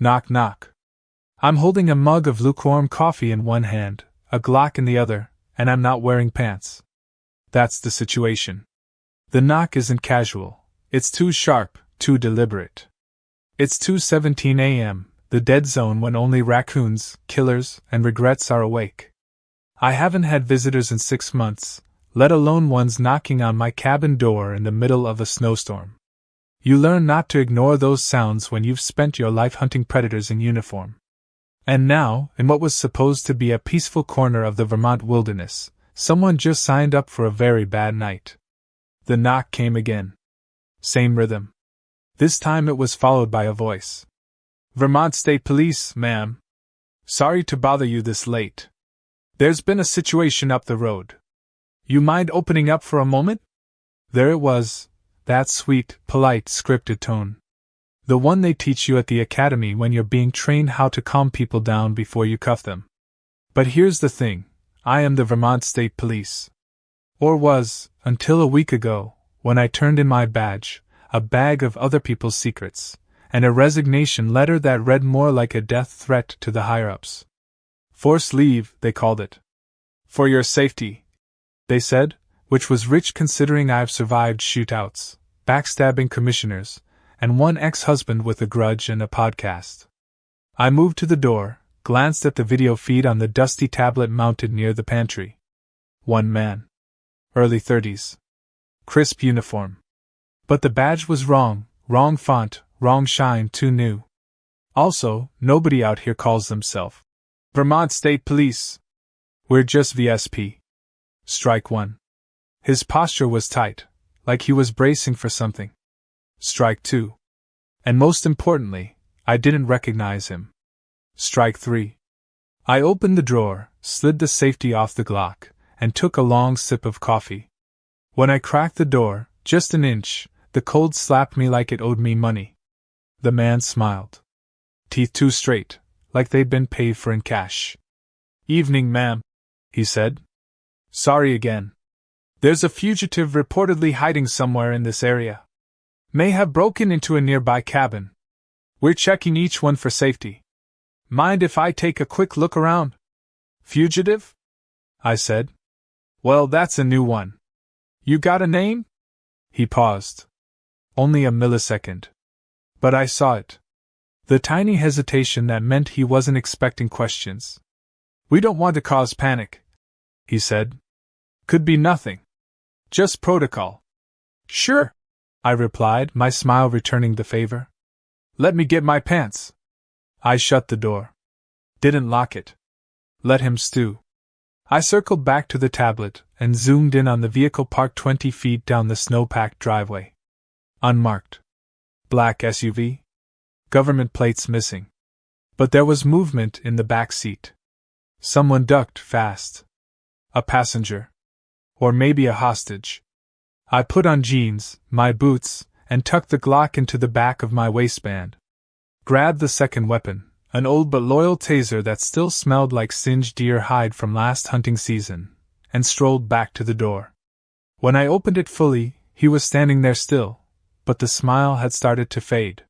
Knock knock. I'm holding a mug of lukewarm coffee in one hand, a Glock in the other, and I'm not wearing pants. That's the situation. The knock isn't casual. It's too sharp, too deliberate. It's 2:17 a.m., the dead zone when only raccoons, killers, and regrets are awake. I haven't had visitors in 6 months, let alone ones knocking on my cabin door in the middle of a snowstorm. You learn not to ignore those sounds when you've spent your life hunting predators in uniform. And now, in what was supposed to be a peaceful corner of the Vermont wilderness, someone just signed up for a very bad night. The knock came again. Same rhythm. This time it was followed by a voice. Vermont State Police, ma'am. Sorry to bother you this late. There's been a situation up the road. You mind opening up for a moment? There it was, that sweet, polite, scripted tone. The one they teach you at the academy when you're being trained how to calm people down before you cuff them. But here's the thing, I am the Vermont State Police. Or was, until a week ago, when I turned in my badge, a bag of other people's secrets, and a resignation letter that read more like a death threat to the higher-ups. Forced leave, they called it. For your safety, they said, which was rich considering I've survived shootouts, backstabbing commissioners, and one ex-husband with a grudge and a podcast. I moved to the door, glanced at the video feed on the dusty tablet mounted near the pantry. One man. Early 30s. Crisp uniform. But the badge was wrong font, wrong shine, too new. Also, nobody out here calls themselves Vermont State Police. We're just VSP. Strike one. His posture was tight, like he was bracing for something. Strike two. And most importantly, I didn't recognize him. Strike three. I opened the drawer, slid the safety off the Glock, and took a long sip of coffee. When I cracked the door, just an inch, the cold slapped me like it owed me money. The man smiled. Teeth too straight, like they'd been paid for in cash. Evening, ma'am, he said. Sorry again. There's a fugitive reportedly hiding somewhere in this area. May have broken into a nearby cabin. We're checking each one for safety. Mind if I take a quick look around? Fugitive? I said. Well, that's a new one. You got a name? He paused. Only a millisecond. But I saw it. The tiny hesitation that meant he wasn't expecting questions. We don't want to cause panic, he said. Could be nothing. Just protocol. Sure, I replied, my smile returning the favor. Let me get my pants. I shut the door. Didn't lock it. Let him stew. I circled back to the tablet and zoomed in on the vehicle parked 20 feet down the snow-packed driveway. Unmarked. Black SUV. Government plates missing. But there was movement in the back seat. Someone ducked fast. A passenger. Or maybe a hostage. I put on jeans, my boots, and tucked the Glock into the back of my waistband. Grabbed the second weapon, an old but loyal taser that still smelled like singed deer hide from last hunting season, and strolled back to the door. When I opened it fully, he was standing there still, but the smile had started to fade.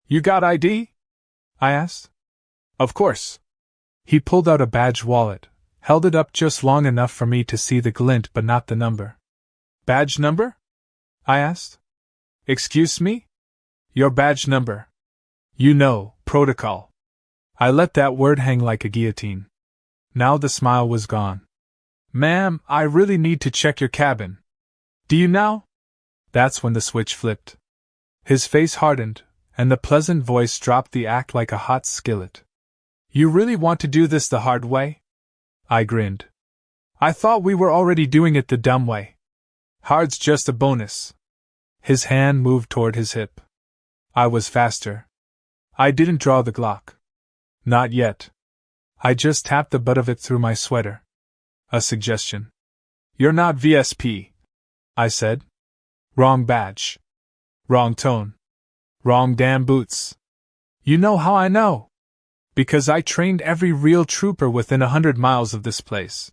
You got ID? I asked. Of course. He pulled out a badge wallet, held it up just long enough for me to see the glint but not the number. Badge number? I asked. Excuse me? Your badge number. You know, protocol. I let that word hang like a guillotine. Now the smile was gone. Ma'am, I really need to check your cabin. Do you now? That's when the switch flipped. His face hardened, and the pleasant voice dropped the act like a hot skillet. You really want to do this the hard way? I grinned. I thought we were already doing it the dumb way. Hard's just a bonus. His hand moved toward his hip. I was faster. I didn't draw the Glock. Not yet. I just tapped the butt of it through my sweater. A suggestion. You're not VSP, I said. Wrong badge. Wrong tone. Wrong damn boots. You know how I know? Because I trained every real trooper within 100 miles of this place.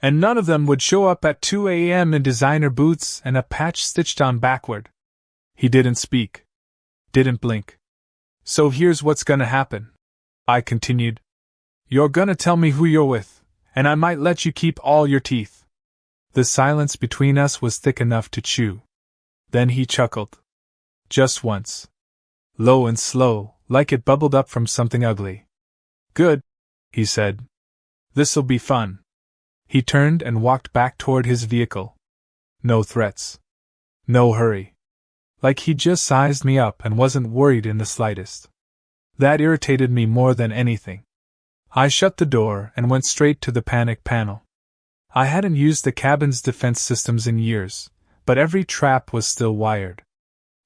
And none of them would show up at 2 a.m. in designer boots and a patch stitched on backward. He didn't speak. Didn't blink. So here's what's gonna happen, I continued. You're gonna tell me who you're with, and I might let you keep all your teeth. The silence between us was thick enough to chew. Then he chuckled. Just once. Low and slow, like it bubbled up from something ugly. Good, he said. This'll be fun. He turned and walked back toward his vehicle. No threats. No hurry. Like he'd just sized me up and wasn't worried in the slightest. That irritated me more than anything. I shut the door and went straight to the panic panel. I hadn't used the cabin's defense systems in years, but every trap was still wired.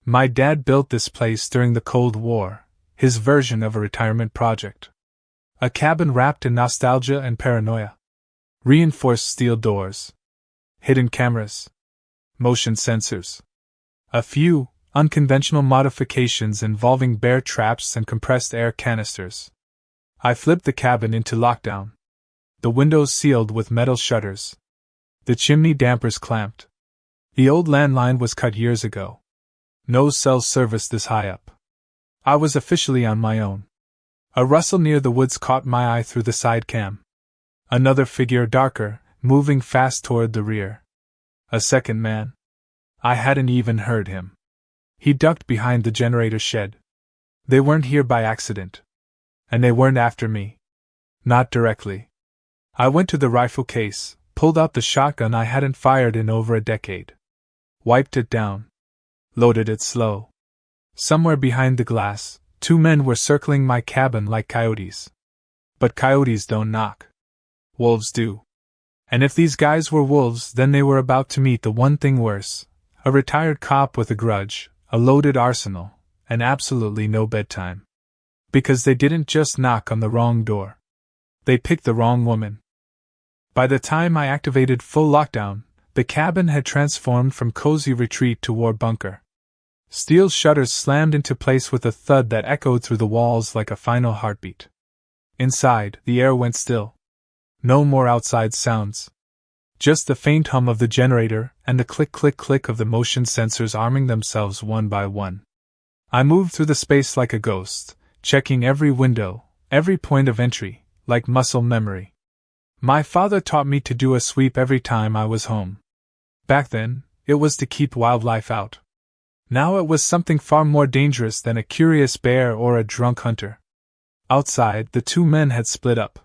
My dad built this place during the Cold War, his version of a retirement project. A cabin wrapped in nostalgia and paranoia. Reinforced steel doors. Hidden cameras. Motion sensors. A few unconventional modifications involving bear traps and compressed air canisters. I flipped the cabin into lockdown. The windows sealed with metal shutters. The chimney dampers clamped. The old landline was cut years ago. No cell service this high up. I was officially on my own. A rustle near the woods caught my eye through the side cam. Another figure, darker, moving fast toward the rear. A second man. I hadn't even heard him. He ducked behind the generator shed. They weren't here by accident. And they weren't after me. Not directly. I went to the rifle case, pulled out the shotgun I hadn't fired in over a decade. Wiped it down. Loaded it slow. Somewhere behind the glass, 2 men were circling my cabin like coyotes. But coyotes don't knock. Wolves do. And if these guys were wolves, then they were about to meet the one thing worse. A retired cop with a grudge, a loaded arsenal, and absolutely no bedtime. Because they didn't just knock on the wrong door. They picked the wrong woman. By the time I activated full lockdown, the cabin had transformed from cozy retreat to war bunker. Steel shutters slammed into place with a thud that echoed through the walls like a final heartbeat. Inside, the air went still. No more outside sounds. Just the faint hum of the generator and the click-click-click of the motion sensors arming themselves one by one. I moved through the space like a ghost, checking every window, every point of entry, like muscle memory. My father taught me to do a sweep every time I was home. Back then, it was to keep wildlife out. Now it was something far more dangerous than a curious bear or a drunk hunter. Outside, the 2 men had split up.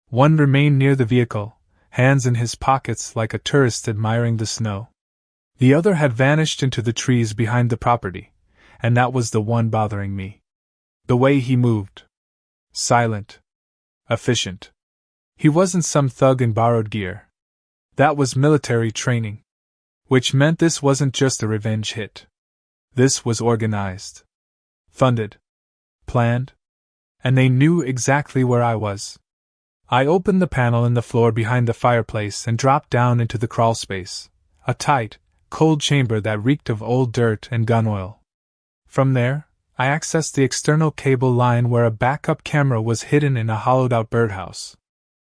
One remained near the vehicle, hands in his pockets like a tourist admiring the snow. The other had vanished into the trees behind the property, and that was the one bothering me. The way he moved. Silent. Efficient. He wasn't some thug in borrowed gear. That was military training. Which meant this wasn't just a revenge hit. This was organized. Funded. Planned. And they knew exactly where I was. I opened the panel in the floor behind the fireplace and dropped down into the crawl space, a tight, cold chamber that reeked of old dirt and gun oil. From there, I accessed the external cable line where a backup camera was hidden in a hollowed-out birdhouse.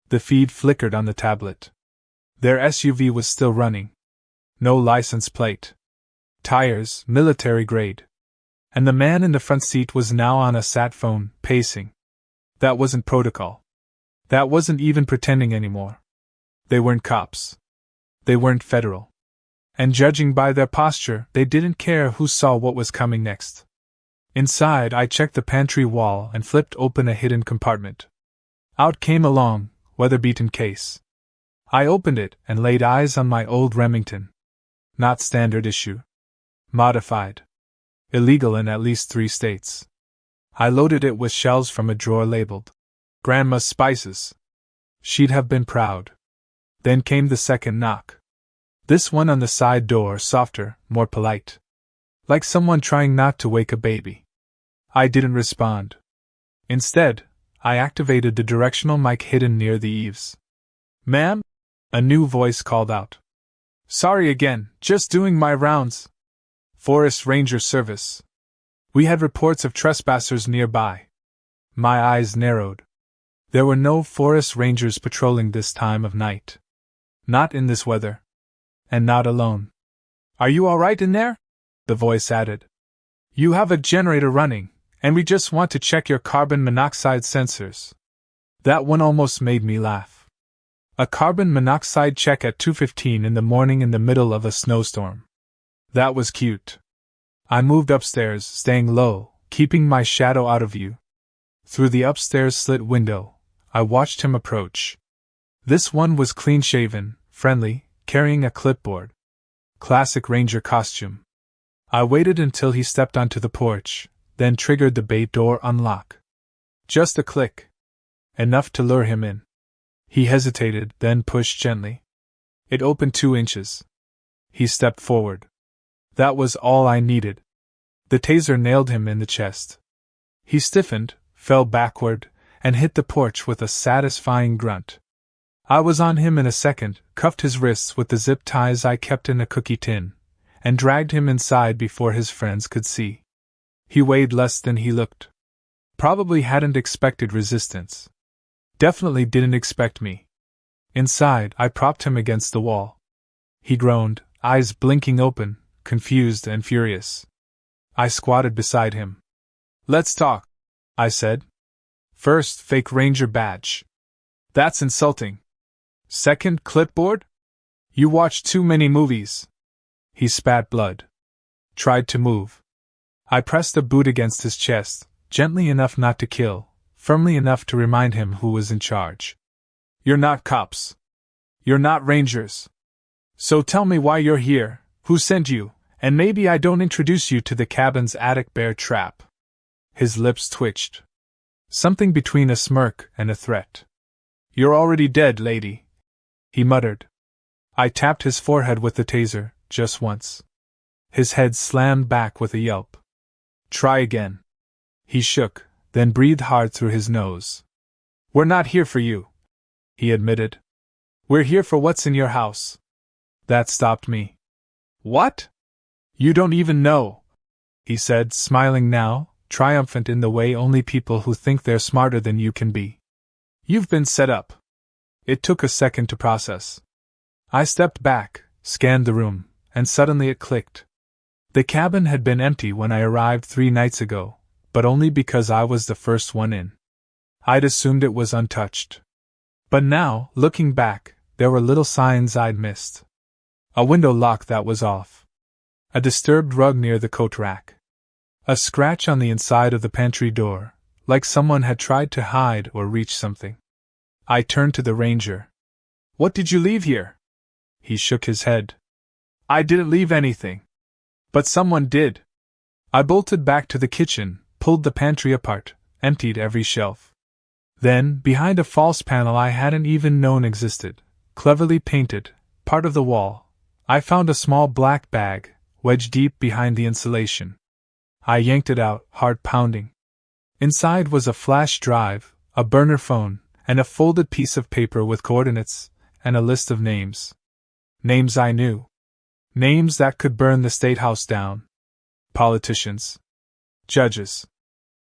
The feed flickered on the tablet. Their SUV was still running. No license plate. Tires, military grade. And the man in the front seat was now on a sat phone, pacing. That wasn't protocol. That wasn't even pretending anymore. They weren't cops. They weren't federal. And judging by their posture, they didn't care who saw what was coming next. Inside, I checked the pantry wall and flipped open a hidden compartment. Out came a long, weather-beaten case. I opened it and laid eyes on my old Remington. Not standard issue. Modified. Illegal in at least 3 states. I loaded it with shells from a drawer labeled Grandma's Spices. She'd have been proud. Then came the second knock. This one on the side door, softer, more polite. Like someone trying not to wake a baby. I didn't respond. Instead, I activated the directional mic hidden near the eaves. "Ma'am?" a new voice called out. "Sorry again, just doing my rounds. Forest Ranger Service. We had reports of trespassers nearby." My eyes narrowed. There were no forest rangers patrolling this time of night. Not in this weather. And not alone. "Are you all right in there?" the voice added. "You have a generator running, And we just want to check your carbon monoxide sensors. That one almost made me laugh. A carbon monoxide check at 2:15 in the morning in the middle of a snowstorm. That was cute. I moved upstairs, staying low, keeping my shadow out of view. Through the upstairs slit window, I watched him approach. This one was clean-shaven, friendly, carrying a clipboard. Classic ranger costume. I waited until he stepped onto the porch, then triggered the bay door unlock. Just a click. Enough to lure him in. He hesitated, then pushed gently. It opened 2 inches. He stepped forward. That was all I needed. The taser nailed him in the chest. He stiffened, fell backward, and hit the porch with a satisfying grunt. I was on him in a second, cuffed his wrists with the zip ties I kept in a cookie tin, and dragged him inside before his friends could see. He weighed less than he looked. Probably hadn't expected resistance. Definitely didn't expect me. Inside, I propped him against the wall. He groaned, eyes blinking open, confused and furious. I squatted beside him. "Let's talk," I said. "First, fake ranger badge. That's insulting. Second, clipboard? You watch too many movies." He spat blood. Tried to move. I pressed a boot against his chest, gently enough not to kill, firmly enough to remind him who was in charge. "You're not cops. You're not rangers. So tell me why you're here, who sent you, and maybe I don't introduce you to the cabin's attic bear trap." His lips twitched. Something between a smirk and a threat. "You're already dead, lady," he muttered. I tapped his forehead with the taser, just once. His head slammed back with a yelp. "Try again." He shook, then breathed hard through his nose. "We're not here for you," he admitted. "We're here for what's in your house." That stopped me. "What? You don't even know," he said, smiling now, triumphant in the way only people who think they're smarter than you can be. "You've been set up." It took a second to process. I stepped back, scanned the room, and suddenly it clicked. The cabin had been empty when I arrived 3 nights ago, but only because I was the first one in. I'd assumed it was untouched. But now, looking back, there were little signs I'd missed. A window lock that was off. A disturbed rug near the coat rack. A scratch on the inside of the pantry door, like someone had tried to hide or reach something. I turned to the ranger. "What did you leave here?" He shook his head. "I didn't leave anything. But someone did." I bolted back to the kitchen, pulled the pantry apart, emptied every shelf. Then, behind a false panel I hadn't even known existed, cleverly painted, part of the wall, I found a small black bag, wedged deep behind the insulation. I yanked it out, heart pounding. Inside was a flash drive, a burner phone, and a folded piece of paper with coordinates, and a list of names. Names I knew. Names that could burn the state house down. Politicians. Judges.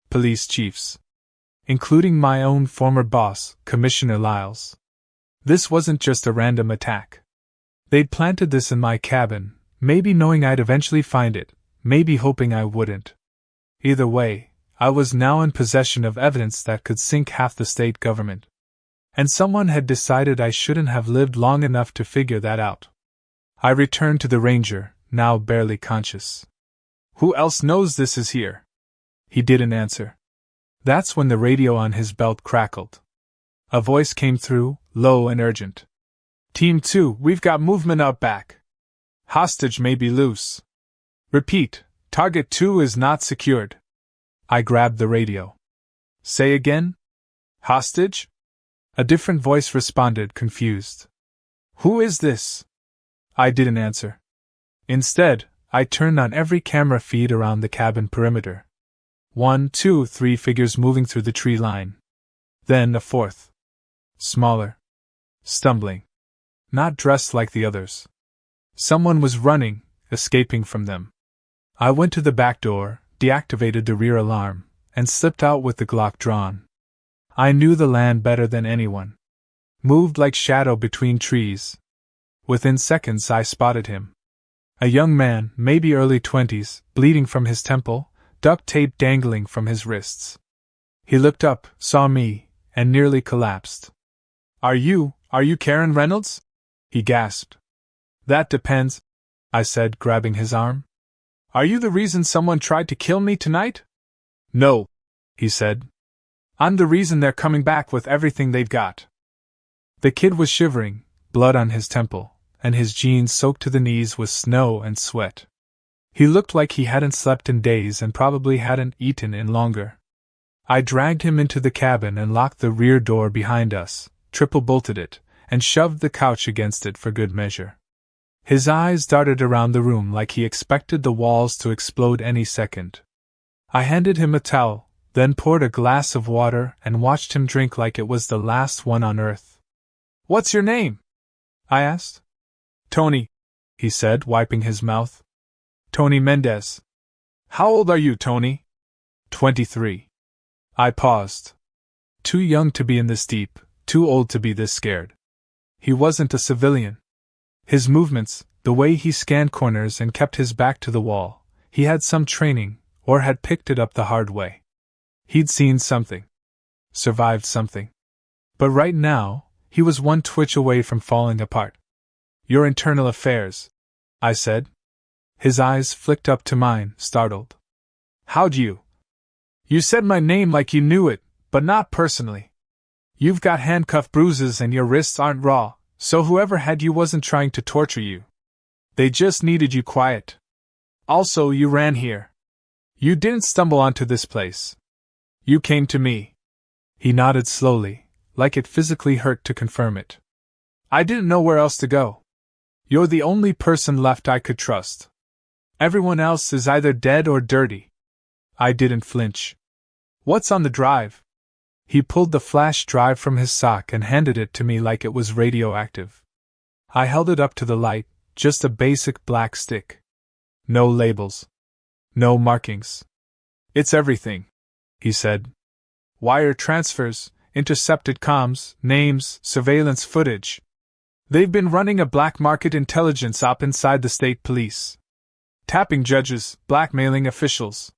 Police chiefs. Including my own former boss, Commissioner Lyles. This wasn't just a random attack. They'd planted this in my cabin, maybe knowing I'd eventually find it, maybe hoping I wouldn't. Either way, I was now in possession of evidence that could sink half the state government. And someone had decided I shouldn't have lived long enough to figure that out. I returned to the ranger, now barely conscious. "Who else knows this is here?" He didn't answer. That's when the radio on his belt crackled. A voice came through, low and urgent. "Team 2, we've got movement up back. Hostage may be loose. Repeat, target 2 is not secured." I grabbed the radio. "Say again? Hostage?" A different voice responded, confused. "Who is this?" I didn't answer. Instead, I turned on every camera feed around the cabin perimeter. 1, 2, 3 figures moving through the tree line. Then a fourth. Smaller. Stumbling. Not dressed like the others. Someone was running, escaping from them. I went to the back door, deactivated the rear alarm, and slipped out with the Glock drawn. I knew the land better than anyone. Moved like shadow between trees. Within seconds I spotted him. A young man, maybe early 20s, bleeding from his temple, duct tape dangling from his wrists. He looked up, saw me, and nearly collapsed. Are you Karen Reynolds?" he gasped. "That depends," I said, grabbing his arm. "Are you the reason someone tried to kill me tonight?" "No," he said. "I'm the reason they're coming back with everything they've got." The kid was shivering, blood on his temple, and his jeans soaked to the knees with snow and sweat. He looked like he hadn't slept in days and probably hadn't eaten in longer. I dragged him into the cabin and locked the rear door behind us, triple-bolted it, and shoved the couch against it for good measure. His eyes darted around the room like he expected the walls to explode any second. I handed him a towel, then poured a glass of water and watched him drink like it was the last one on earth. "What's your name?" I asked. "Tony," he said, wiping his mouth. "Tony Mendez." "How old are you, Tony?" 23. I paused. Too young to be in this deep, too old to be this scared. He wasn't a civilian. His movements, the way he scanned corners and kept his back to the wall, he had some training, or had picked it up the hard way. He'd seen something. Survived something. But right now, he was one twitch away from falling apart. "Your internal affairs," I said. His eyes flicked up to mine, startled. "How'd you? You said my name like you knew it, but not personally. You've got handcuff bruises and your wrists aren't raw, so whoever had you wasn't trying to torture you. They just needed you quiet. Also, you ran here. You didn't stumble onto this place. You came to me." He nodded slowly, like it physically hurt to confirm it. "I didn't know where else to go. You're the only person left I could trust. Everyone else is either dead or dirty." I didn't flinch. "What's on the drive?" He pulled the flash drive from his sock and handed it to me like it was radioactive. I held it up to the light, just a basic black stick. No labels. No markings. "It's everything," he said. "Wire transfers, intercepted comms, names, surveillance footage. They've been running a black market intelligence op inside the state police. Tapping judges, blackmailing officials.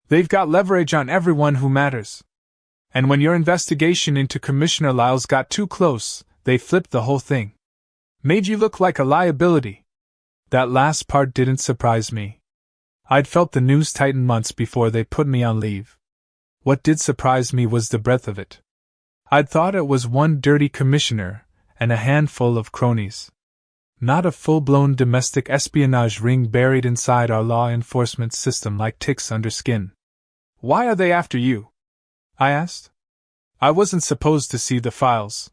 They've got leverage on everyone who matters. And when your investigation into Commissioner Lyles got too close, they flipped the whole thing. Made you look like a liability." That last part didn't surprise me. I'd felt the news tighten months before they put me on leave. What did surprise me was the breadth of it. I'd thought it was one dirty commissioner and a handful of cronies. Not a full-blown domestic espionage ring buried inside our law enforcement system like ticks under skin. "Why are they after you?" I asked. I wasn't supposed to see the files.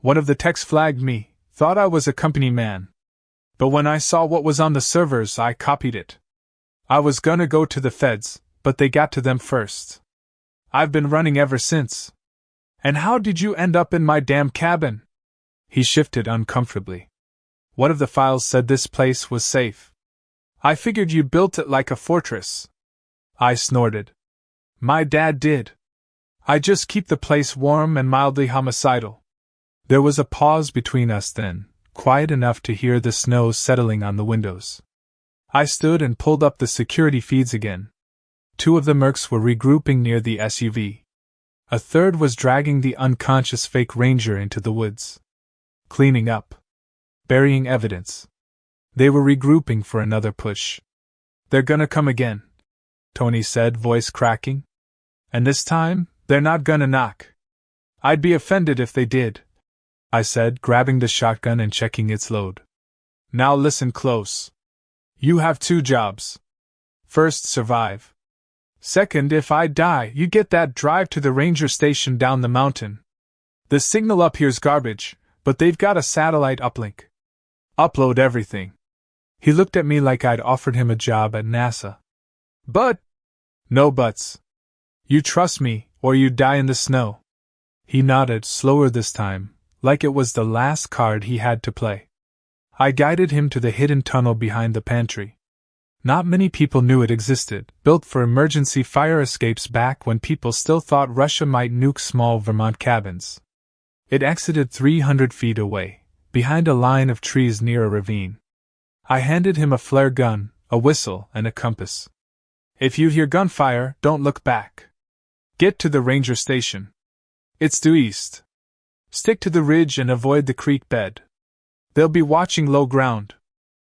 One of the techs flagged me, thought I was a company man. But when I saw what was on the servers, I copied it. I was gonna go to the feds, but they got to them first. I've been running ever since. "And how did you end up in my damn cabin?" He shifted uncomfortably. "One of the files said this place was safe. I figured you built it like a fortress." I snorted. "My dad did. I just keep the place warm and mildly homicidal." There was a pause between us then, quiet enough to hear the snow settling on the windows. I stood and pulled up the security feeds again. 2 of the mercs were regrouping near the SUV. A third was dragging the unconscious fake ranger into the woods. Cleaning up. Burying evidence. They were regrouping for another push. "They're gonna come again," Tony said, voice cracking. "And this time, they're not gonna knock." "I'd be offended if they did," I said, grabbing the shotgun and checking its load. "Now listen close. You have 2 jobs. First, survive. Second, if I die, you get that drive to the ranger station down the mountain. The signal up here's garbage, but they've got a satellite uplink. Upload everything." He looked at me like I'd offered him a job at NASA. "But—" "No buts. You trust me, or you die in the snow." He nodded, slower this time, like it was the last card he had to play. I guided him to the hidden tunnel behind the pantry. Not many people knew it existed, built for emergency fire escapes back when people still thought Russia might nuke small Vermont cabins. It exited 300 feet away, behind a line of trees near a ravine. I handed him a flare gun, a whistle, and a compass. If you hear gunfire, don't look back. Get to the ranger station. It's due east. Stick to the ridge and avoid the creek bed. They'll be watching low ground.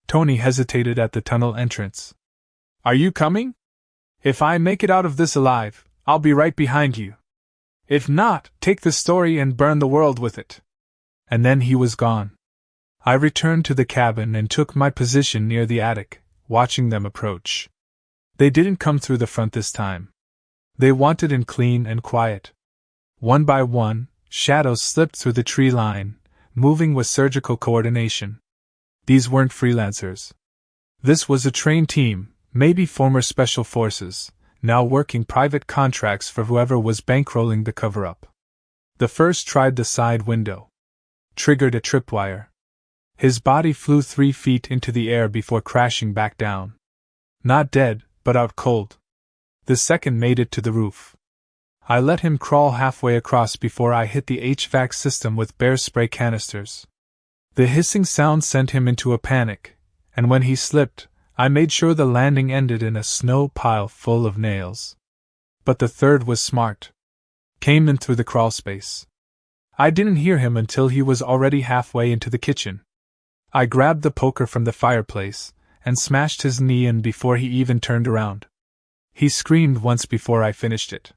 Tony hesitated at the tunnel entrance. Are you coming? If I make it out of this alive, I'll be right behind you. If not, take the story and burn the world with it. And then he was gone. I returned to the cabin and took my position near the attic, watching them approach. They didn't come through the front this time. They wanted in clean and quiet. One by one, shadows slipped through the tree line, moving with surgical coordination. These weren't freelancers. This was a trained team, maybe former special forces, now working private contracts for whoever was bankrolling the cover-up. The first tried the side window. Triggered a tripwire. His body flew 3 feet into the air before crashing back down. Not dead, but out cold. The second made it to the roof. I let him crawl halfway across before I hit the HVAC system with bear spray canisters. The hissing sound sent him into a panic, and when he slipped, I made sure the landing ended in a snow pile full of nails. But the third was smart. Came in through the crawlspace. I didn't hear him until he was already halfway into the kitchen. I grabbed the poker from the fireplace and smashed his knee in before he even turned around. He screamed once before I finished it.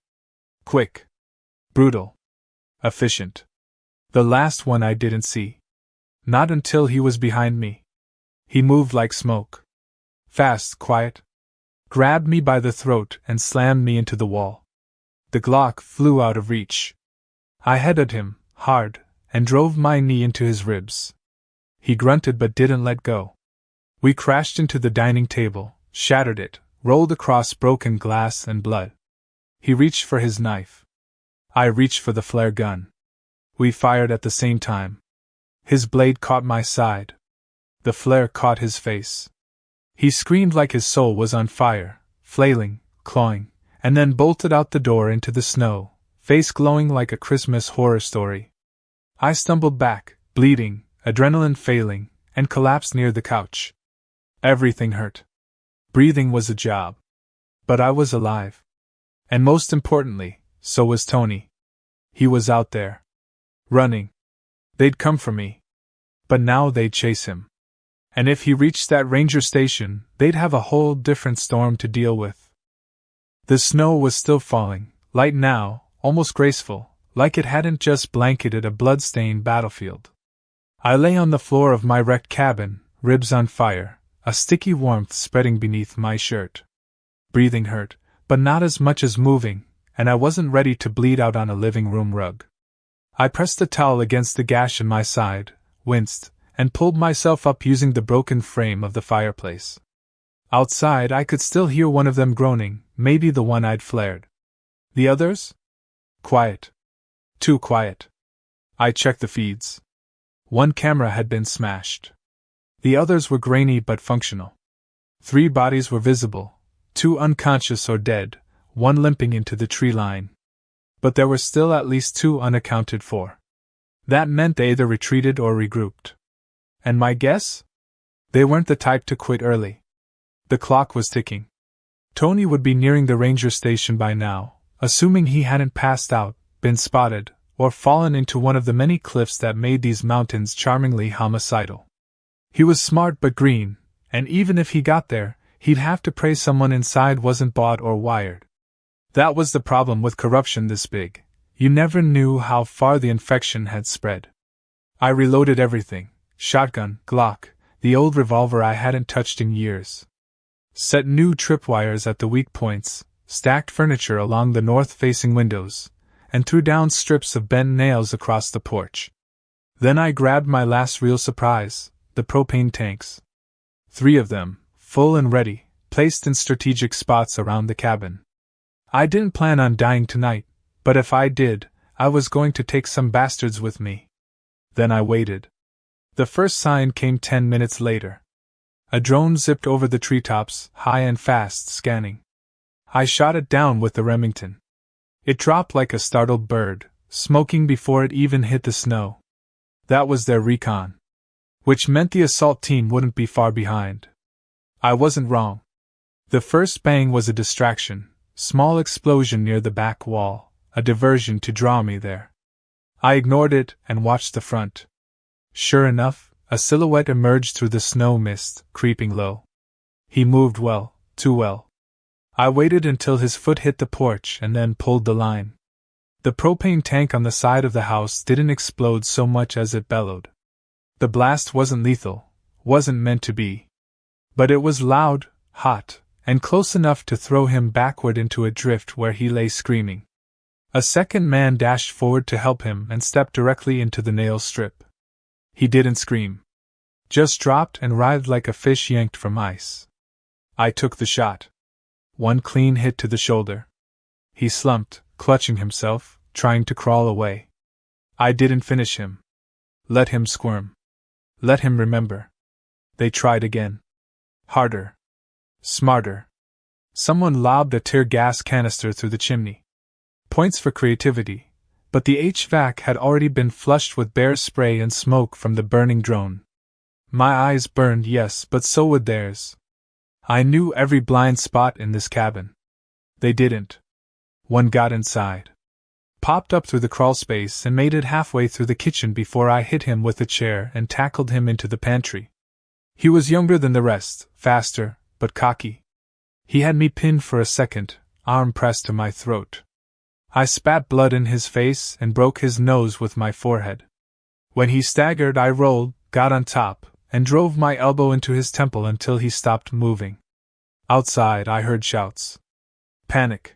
Quick. Brutal. Efficient. The last one I didn't see. Not until he was behind me. He moved like smoke. Fast, quiet. Grabbed me by the throat and slammed me into the wall. The Glock flew out of reach. I headed him, hard, and drove my knee into his ribs. He grunted but didn't let go. We crashed into the dining table, shattered it, rolled across broken glass and blood. He reached for his knife. I reached for the flare gun. We fired at the same time. His blade caught my side. The flare caught his face. He screamed like his soul was on fire, flailing, clawing, and then bolted out the door into the snow, face glowing like a Christmas horror story. I stumbled back, bleeding, adrenaline failing, and collapsed near the couch. Everything hurt. Breathing was a job. But I was alive. And most importantly, so was Tony. He was out there. Running. They'd come for me. But now they'd chase him. And if he reached that ranger station, they'd have a whole different storm to deal with. The snow was still falling, light now, almost graceful, like it hadn't just blanketed a blood-stained battlefield. I lay on the floor of my wrecked cabin, ribs on fire, a sticky warmth spreading beneath my shirt. Breathing hurt, but not as much as moving, and I wasn't ready to bleed out on a living room rug. I pressed the towel against the gash in my side, winced, and pulled myself up using the broken frame of the fireplace. Outside I could still hear one of them groaning, maybe the one I'd flared. The others? Quiet. Too quiet. I checked the feeds. One camera had been smashed. The others were grainy but functional. 3 bodies were visible, 2 unconscious or dead, 1 limping into the tree line. But there were still at least 2 unaccounted for. That meant they either retreated or regrouped. And my guess? They weren't the type to quit early. The clock was ticking. Tony would be nearing the ranger station by now, assuming he hadn't passed out, been spotted, or fallen into one of the many cliffs that made these mountains charmingly homicidal. He was smart but green, and even if he got there, he'd have to pray someone inside wasn't bought or wired. That was the problem with corruption this big. You never knew how far the infection had spread. I reloaded everything. Shotgun, Glock, the old revolver I hadn't touched in years. Set new tripwires at the weak points, stacked furniture along the north-facing windows, and threw down strips of bent nails across the porch. Then I grabbed my last real surprise, the propane tanks. 3 of them, full and ready, placed in strategic spots around the cabin. I didn't plan on dying tonight, but if I did, I was going to take some bastards with me. Then I waited. The first sign came 10 minutes later. A drone zipped over the treetops, high and fast, scanning. I shot it down with the Remington. It dropped like a startled bird, smoking before it even hit the snow. That was their recon. Which meant the assault team wouldn't be far behind. I wasn't wrong. The first bang was a distraction, small explosion near the back wall, a diversion to draw me there. I ignored it and watched the front. Sure enough, a silhouette emerged through the snow mist, creeping low. He moved well, too well. I waited until his foot hit the porch and then pulled the line. The propane tank on the side of the house didn't explode so much as it bellowed. The blast wasn't lethal, wasn't meant to be. But it was loud, hot, and close enough to throw him backward into a drift where he lay screaming. A second man dashed forward to help him and stepped directly into the nail strip. He didn't scream. Just dropped and writhed like a fish yanked from ice. I took the shot. One clean hit to the shoulder. He slumped, clutching himself, trying to crawl away. I didn't finish him. Let him squirm. Let him remember. They tried again. Harder. Smarter. Someone lobbed a tear gas canister through the chimney. Points for creativity, but the HVAC had already been flushed with bear spray and smoke from the burning drone. My eyes burned, yes, but so would theirs. I knew every blind spot in this cabin. They didn't. One got inside. Popped up through the crawlspace and made it halfway through the kitchen before I hit him with a chair and tackled him into the pantry. He was younger than the rest, faster, but cocky. He had me pinned for a second, arm pressed to my throat. I spat blood in his face and broke his nose with my forehead. When he staggered, I rolled, got on top, and drove my elbow into his temple until he stopped moving. Outside, I heard shouts. Panic.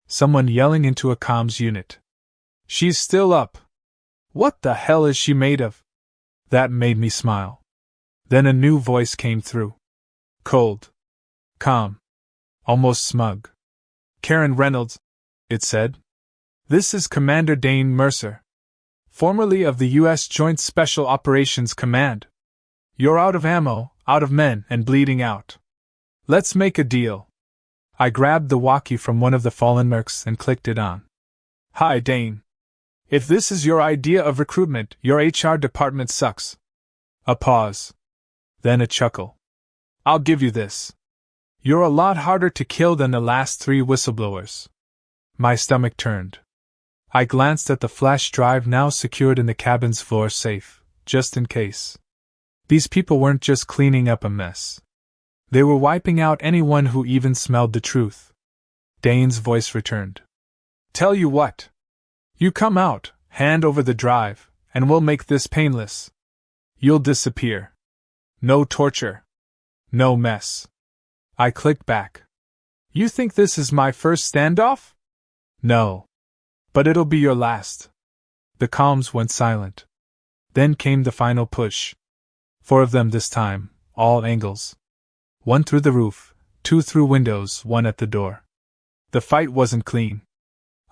Someone yelling into a comms unit. She's still up. What the hell is she made of? That made me smile. Then a new voice came through. Cold. Calm. Almost smug. Karen Reynolds, it said. This is Commander Dane Mercer, formerly of the U.S. Joint Special Operations Command. You're out of ammo, out of men, and bleeding out. Let's make a deal. I grabbed the walkie from one of the fallen mercs and clicked it on. Hi, Dane. If this is your idea of recruitment, your HR department sucks. A pause. Then a chuckle. I'll give you this. You're a lot harder to kill than the last 3 whistleblowers. My stomach turned. I glanced at the flash drive now secured in the cabin's floor safe, just in case. These people weren't just cleaning up a mess. They were wiping out anyone who even smelled the truth. Dane's voice returned. Tell you what. You come out, hand over the drive, and we'll make this painless. You'll disappear. No torture. No mess. I clicked back. You think this is my first standoff? No. But it'll be your last. The comms went silent. Then came the final push. 4 of them this time, all angles. 1 through the roof, 2 through windows, 1 at the door. The fight wasn't clean.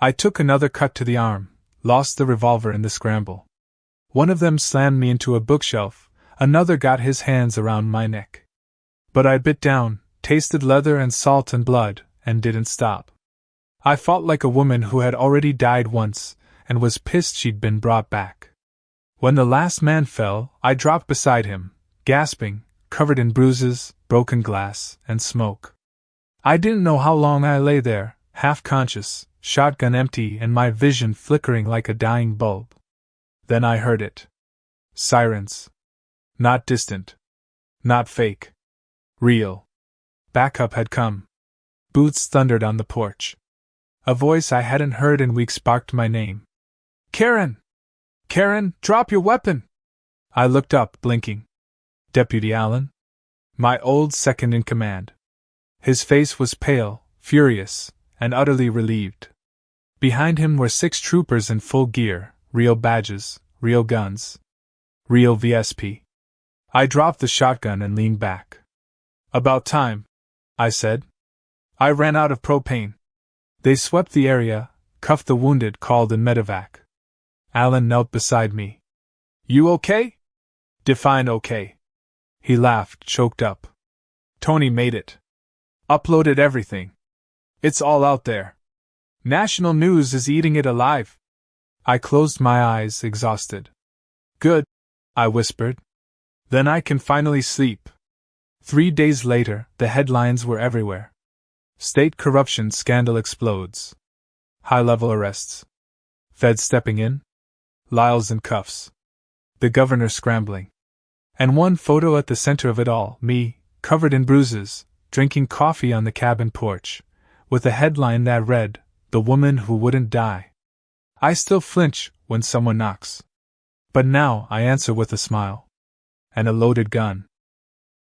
I took another cut to the arm, lost the revolver in the scramble. One of them slammed me into a bookshelf, another got his hands around my neck. But I bit down, tasted leather and salt and blood, and didn't stop. I fought like a woman who had already died once, and was pissed she'd been brought back. When the last man fell, I dropped beside him, gasping, covered in bruises, broken glass, and smoke. I didn't know how long I lay there, half-conscious, shotgun empty and my vision flickering like a dying bulb. Then I heard it. Sirens. Not distant. Not fake. Real. Backup had come. Boots thundered on the porch. A voice I hadn't heard in weeks barked my name. Karen! Karen, drop your weapon! I looked up, blinking. Deputy Allen? My old second-in-command. His face was pale, furious, and utterly relieved. Behind him were 6 troopers in full gear, real badges, real guns. Real VSP. I dropped the shotgun and leaned back. About time, I said. I ran out of propane. They swept the area, cuffed the wounded, called in medevac. Allen knelt beside me. You okay? Define okay. He laughed, choked up. Tony made it. Uploaded everything. It's all out there. National news is eating it alive. I closed my eyes, exhausted. Good, I whispered. Then I can finally sleep. 3 days later, the headlines were everywhere. State corruption scandal explodes. High-level arrests. Fed stepping in. Lyles in cuffs. The governor scrambling. And one photo at the center of it all, me, covered in bruises, drinking coffee on the cabin porch, with a headline that read, "The Woman Who Wouldn't Die." I still flinch when someone knocks. But now I answer with a smile. And a loaded gun.